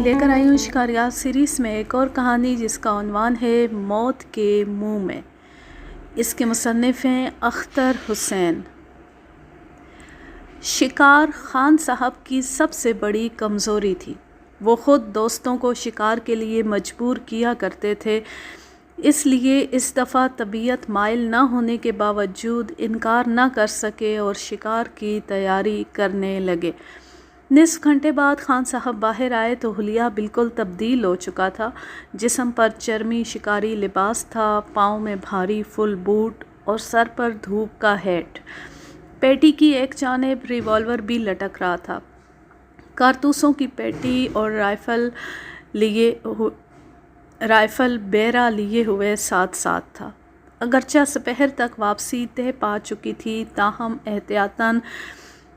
لے کر آئی ہوں شکاریات سیریز میں ایک اور کہانی جس کا عنوان ہے موت کے منہ میں۔ اس کے مصنف ہیں اختر حسین۔ شکار خان صاحب کی سب سے بڑی کمزوری تھی۔ وہ خود دوستوں کو شکار کے لیے مجبور کیا کرتے تھے، اس لیے اس دفعہ طبیعت مائل نہ ہونے کے باوجود انکار نہ کر سکے اور شکار کی تیاری کرنے لگے۔ نصف گھنٹے بعد خان صاحب باہر آئے تو حلیہ بالکل تبدیل ہو چکا تھا۔ جسم پر چرمی شکاری لباس تھا، پاؤں میں بھاری فل بوٹ اور سر پر دھوپ کا ہیٹ۔ پیٹی کی ایک جانب ریوالور بھی لٹک رہا تھا۔ کارتوسوں کی پیٹی اور رائفل بیرہ لیے ہوئے ساتھ ساتھ تھا۔ اگرچہ سپہر تک واپسی طے پا چکی تھی، تاہم احتیاطاً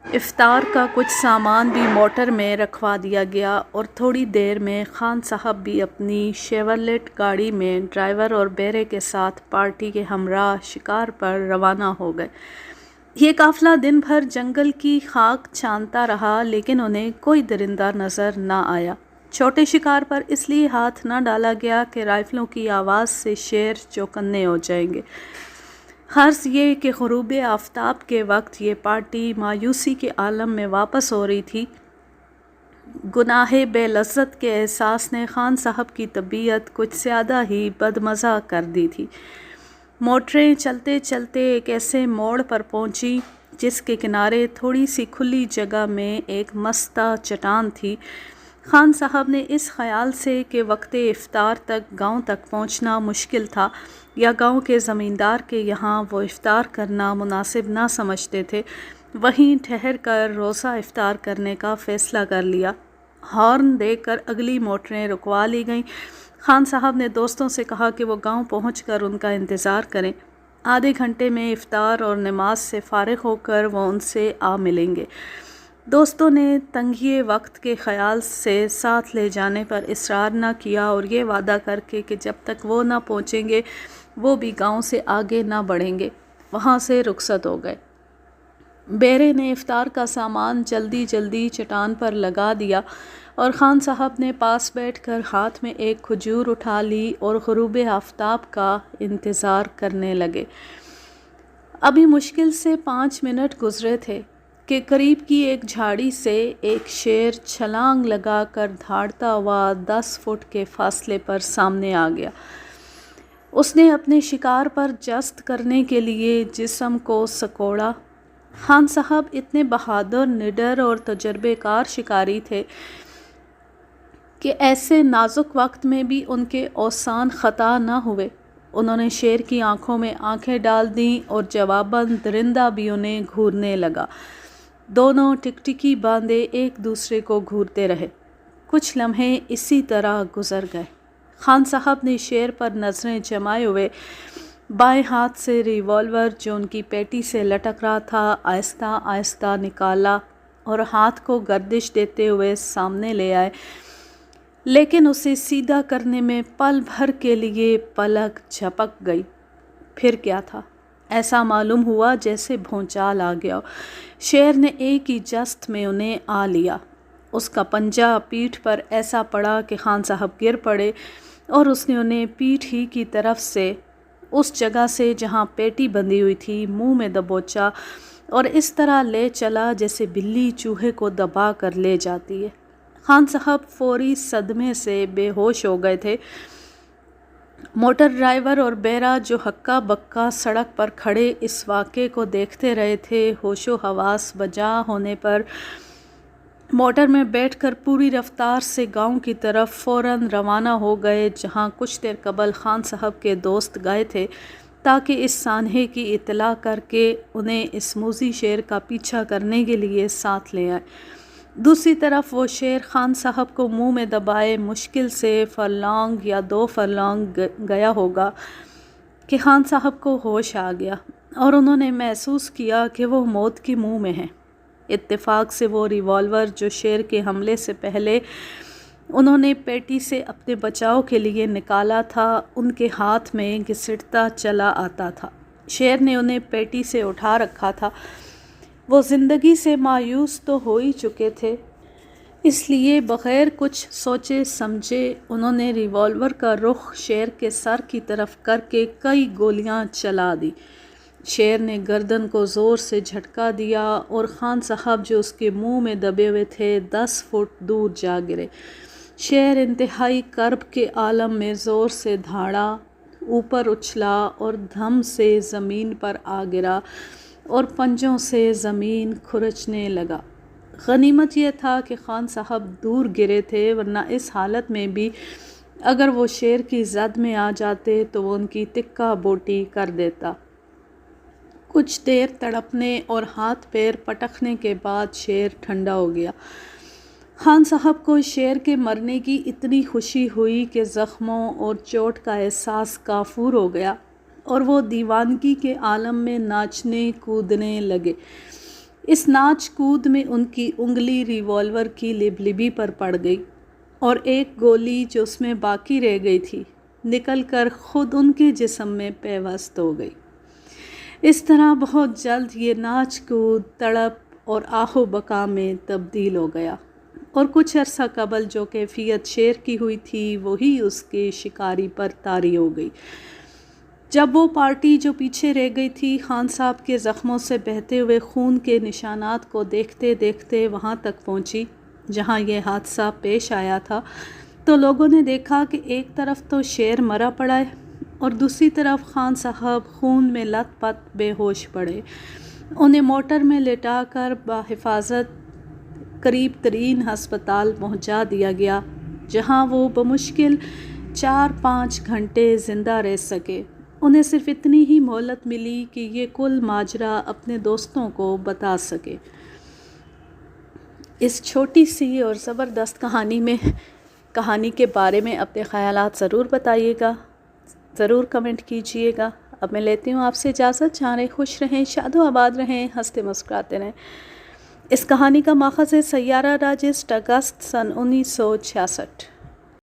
افطار کا کچھ سامان بھی موٹر میں رکھوا دیا گیا اور تھوڑی دیر میں خان صاحب بھی اپنی شیورلیٹ گاڑی میں ڈرائیور اور بیرے کے ساتھ پارٹی کے ہمراہ شکار پر روانہ ہو گئے۔ یہ قافلہ دن بھر جنگل کی خاک چھانتا رہا، لیکن انہیں کوئی درندہ نظر نہ آیا۔ چھوٹے شکار پر اس لیے ہاتھ نہ ڈالا گیا کہ رائفلوں کی آواز سے شیر چوکنے ہو جائیں گے۔ غرض یہ کہ غروب آفتاب کے وقت یہ پارٹی مایوسی کے عالم میں واپس ہو رہی تھی۔ گناہ بے لذت کے احساس نے خان صاحب کی طبیعت کچھ زیادہ ہی بدمزہ کر دی تھی۔ موٹریں چلتے چلتے ایک ایسے موڑ پر پہنچی جس کے کنارے تھوڑی سی کھلی جگہ میں ایک مستہ چٹان تھی۔ خان صاحب نے اس خیال سے کہ وقت افطار تک گاؤں تک پہنچنا مشکل تھا یا گاؤں کے زمیندار کے یہاں وہ افطار کرنا مناسب نہ سمجھتے تھے، وہیں ٹھہر کر روزہ افطار کرنے کا فیصلہ کر لیا۔ ہارن دے کر اگلی موٹریں رکوا لی گئیں۔ خان صاحب نے دوستوں سے کہا کہ وہ گاؤں پہنچ کر ان کا انتظار کریں۔ آدھے گھنٹے میں افطار اور نماز سے فارغ ہو کر وہ ان سے آ ملیں گے۔ دوستوں نے تنگی وقت کے خیال سے ساتھ لے جانے پر اصرار نہ کیا اور یہ وعدہ کر کے کہ جب تک وہ نہ پہنچیں گے وہ بھی گاؤں سے آگے نہ بڑھیں گے، وہاں سے رخصت ہو گئے۔ بیرے نے افطار کا سامان جلدی جلدی چٹان پر لگا دیا اور خان صاحب نے پاس بیٹھ کر ہاتھ میں ایک کھجور اٹھا لی اور غروب آفتاب کا انتظار کرنے لگے۔ ابھی مشکل سے 5 منٹ گزرے تھے کہ قریب کی ایک جھاڑی سے ایک شیر چھلانگ لگا کر دھاڑتا ہوا 10 فٹ کے فاصلے پر سامنے آ گیا۔ اس نے اپنے شکار پر جست کرنے کے لیے جسم کو سکوڑا۔ خان صاحب اتنے بہادر، نڈر اور تجربے کار شکاری تھے کہ ایسے نازک وقت میں بھی ان کے اوسان خطا نہ ہوئے۔ انہوں نے شیر کی آنکھوں میں آنکھیں ڈال دیں اور جواباً درندہ بھی انہیں گھورنے لگا۔ دونوں ٹکٹکی باندھے ایک دوسرے کو گھورتے رہے۔ کچھ لمحے اسی طرح گزر گئے۔ خان صاحب نے شیر پر نظریں جمائے ہوئے بائیں ہاتھ سے ریوالور جو ان کی پیٹی سے لٹک رہا تھا آہستہ آہستہ نکالا اور ہاتھ کو گردش دیتے ہوئے سامنے لے آئے، لیکن اسے سیدھا کرنے میں پل بھر کے لیے پلک جھپک گئی۔ پھر کیا تھا؟ ایسا معلوم ہوا جیسے بھونچال آ گیا۔ شیر نے ایک ہی جست میں انہیں آ لیا۔ اس کا پنجہ پیٹھ پر ایسا پڑا کہ خان صاحب گر پڑے اور اس نے انہیں پیٹھ ہی کی طرف سے، اس جگہ سے جہاں پیٹی بندھی ہوئی تھی، منہ میں دبوچا اور اس طرح لے چلا جیسے بلی چوہے کو دبا کر لے جاتی ہے۔ خان صاحب فوری صدمے سے بے ہوش ہو گئے تھے۔ موٹر ڈرائیور اور بیرہ جو ہکا بکا سڑک پر کھڑے اس واقعے کو دیکھتے رہے تھے، ہوش و حواس بجا ہونے پر موٹر میں بیٹھ کر پوری رفتار سے گاؤں کی طرف فوراً روانہ ہو گئے جہاں کچھ دیر قبل خان صاحب کے دوست گئے تھے، تاکہ اس سانحے کی اطلاع کر کے انہیں اس موذی شیر کا پیچھا کرنے کے لیے ساتھ لے آئے۔ دوسری طرف وہ شیر خان صاحب کو منہ میں دبائے مشکل سے فرلانگ یا 2 فرلانگ گیا ہوگا کہ خان صاحب کو ہوش آ گیا اور انہوں نے محسوس کیا کہ وہ موت کے منہ میں ہیں۔ اتفاق سے وہ ریوالور جو شیر کے حملے سے پہلے انہوں نے پیٹی سے اپنے بچاؤ کے لیے نکالا تھا، ان کے ہاتھ میں گھسٹتا چلا آتا تھا۔ شیر نے انہیں پیٹی سے اٹھا رکھا تھا۔ وہ زندگی سے مایوس تو ہو ہی چکے تھے، اس لیے بغیر کچھ سوچے سمجھے انہوں نے ریوالور کا رخ شیر کے سر کی طرف کر کے کئی گولیاں چلا دی۔ شیر نے گردن کو زور سے جھٹکا دیا اور خان صاحب جو اس کے منہ میں دبے ہوئے تھے 10 فٹ دور جا گرے۔ شیر انتہائی کرب کے عالم میں زور سے دھاڑا، اوپر اچھلا اور دھم سے زمین پر آ گرا اور پنجوں سے زمین کھرچنے لگا۔ غنیمت یہ تھا کہ خان صاحب دور گرے تھے، ورنہ اس حالت میں بھی اگر وہ شیر کی زد میں آ جاتے تو وہ ان کی تکہ بوٹی کر دیتا۔ کچھ دیر تڑپنے اور ہاتھ پیر پٹکنے کے بعد شیر ٹھنڈا ہو گیا۔ خان صاحب کو شیر کے مرنے کی اتنی خوشی ہوئی کہ زخموں اور چوٹ کا احساس کافور ہو گیا اور وہ دیوانگی کے عالم میں ناچنے کودنے لگے۔ اس ناچ کود میں ان کی انگلی ریوالور کی لبلبی پر پڑ گئی اور ایک گولی جو اس میں باقی رہ گئی تھی نکل کر خود ان کے جسم میں پیوست ہو گئی۔ اس طرح بہت جلد یہ ناچ کود تڑپ اور آہ و بکا میں تبدیل ہو گیا، اور کچھ عرصہ قبل جو کیفیت شیر کی ہوئی تھی وہی اس کے شکاری پر طاری ہو گئی۔ جب وہ پارٹی جو پیچھے رہ گئی تھی خان صاحب کے زخموں سے بہتے ہوئے خون کے نشانات کو دیکھتے دیکھتے وہاں تک پہنچی جہاں یہ حادثہ پیش آیا تھا، تو لوگوں نے دیکھا کہ ایک طرف تو شیر مرا پڑا ہے اور دوسری طرف خان صاحب خون میں لت پت بے ہوش پڑے۔ انہیں موٹر میں لٹا کر بحفاظت قریب ترین ہسپتال پہنچا دیا گیا، جہاں وہ بمشکل 4-5 گھنٹے زندہ رہ سکے۔ انہیں صرف اتنی ہی مہلت ملی کہ یہ کل ماجرا اپنے دوستوں کو بتا سکے۔ اس چھوٹی سی اور زبردست کہانی کے بارے میں اپنے خیالات ضرور بتائیے گا، ضرور کمنٹ کیجیے گا۔ اب میں لیتی ہوں آپ سے اجازت۔ جاں رہیں، خوش رہیں، شاد و آباد رہیں، ہنستے مسکراتے رہیں۔ اس کہانی کا ماخذ ہے سیارہ راجسٹ، اگست سن 1966۔